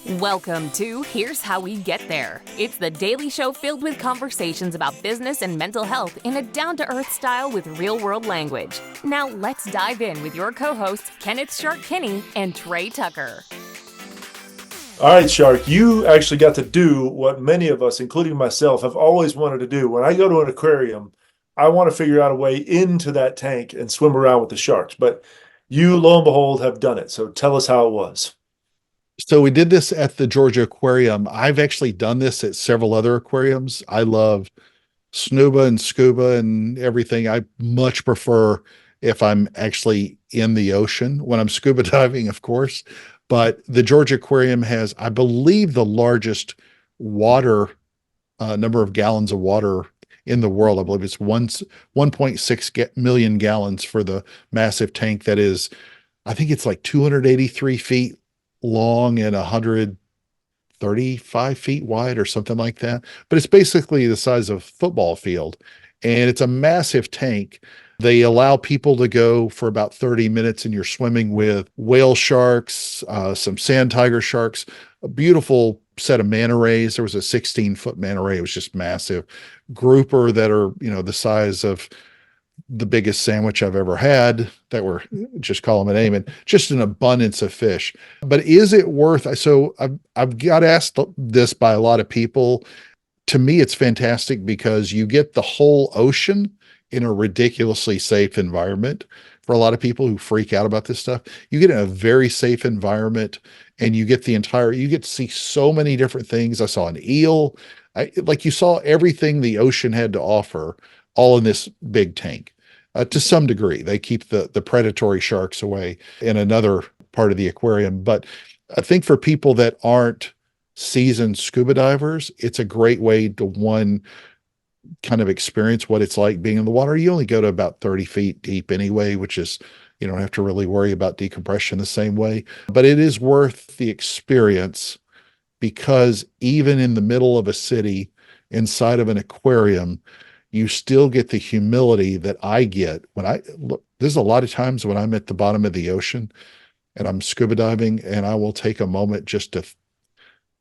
Welcome to Here's How We Get There. It's the daily show filled with conversations about business and mental health in a down-to-earth style with real-world language. Now let's dive in with your co-hosts, Kenneth Shark Kinney and Trey Tucker. All right, Shark, you actually got to do what many of us, including myself, have always wanted to do. When I go to an aquarium, I want to figure out a way into that tank and swim around with the sharks. But you, lo and behold, have done it. So tell us how it was. So we did this at the Georgia Aquarium. I've actually done this at several other aquariums. I love snuba and scuba and everything. I much prefer if I'm actually in the ocean when I'm scuba diving, of course. But the Georgia Aquarium has, I believe, the largest water number of gallons of water in the world. I believe it's 1.6 million gallons for the massive tank that is, I think it's like 283 feet long and 135 feet wide or something like that. But it's basically the size of a football field. And it's a massive tank. They allow people to go for about 30 minutes and you're swimming with whale sharks, some sand tiger sharks, a beautiful set of manta rays. There was a 16-foot manta ray. It was just massive. Grouper that are, the size of the biggest sandwich I've ever had, that were, just call them a name, and just an abundance of fish. But is it worth? So I've got asked this by a lot of people. To me, it's fantastic because you get the whole ocean in a ridiculously safe environment. For a lot of people who freak out about this stuff, you get in a very safe environment and you get you get to see so many different things. I saw an eel. You saw everything the ocean had to offer all in this big tank. To some degree, they keep the predatory sharks away in another part of the aquarium. But I think for people that aren't seasoned scuba divers, it's a great way to kind of experience what it's like being in the water. You only go to about 30 feet deep anyway, which is, you don't have to really worry about decompression the same way. But it is worth the experience because even in the middle of a city, inside of an aquarium, you still get the humility that I get when there's a lot of times when I'm at the bottom of the ocean and I'm scuba diving, and I will take a moment just to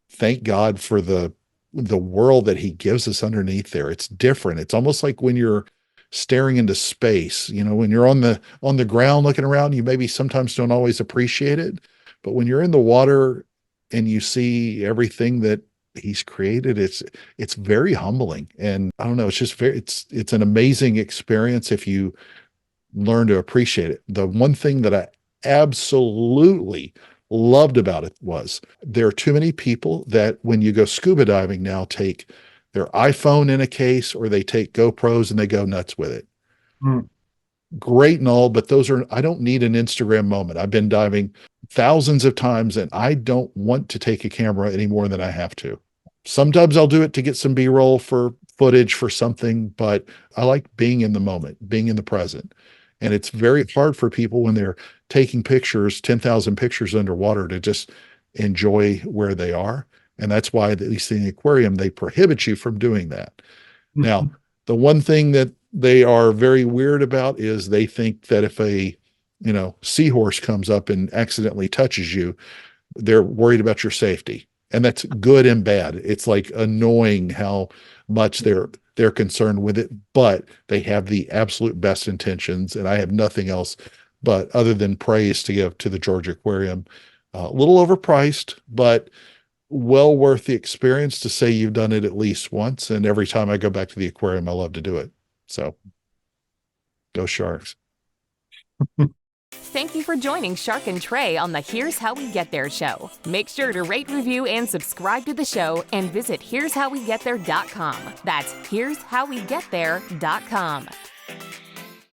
thank God for the world that he gives us underneath there. It's different. It's almost like when you're staring into space, when you're on the ground looking around, you maybe sometimes don't always appreciate it. But when you're in the water and you see everything that he's created, it's very humbling. And I don't know, it's just it's an amazing experience if you learn to appreciate it. The one thing that I absolutely loved about it was there are too many people that when you go scuba diving now take their iPhone in a case or they take GoPros and they go nuts with it. Great and all, but I don't need an Instagram moment. I've been diving thousands of times and I don't want to take a camera any more than I have to. Sometimes I'll do it to get some B-roll for footage for something, but I like being in the moment, being in the present. And it's very hard for people when they're taking pictures, 10,000 pictures underwater, to just enjoy where they are. And that's why, at least in the aquarium, they prohibit you from doing that. Now, the one thing that they are very weird about is they think that if a, seahorse comes up and accidentally touches you, they're worried about your safety. And that's good and bad. It's like annoying how much they're concerned with it, but they have the absolute best intentions. And I have nothing else but other than praise to give to the Georgia Aquarium. A little overpriced, but well worth the experience to say you've done it at least once. And every time I go back to the aquarium, I love to do it. So go Sharks. Thank you for joining Shark and Trey on the Here's How We Get There show. Make sure to rate, review, and subscribe to the show and visit here'showwegetthere.com. That's here'showwegetthere.com.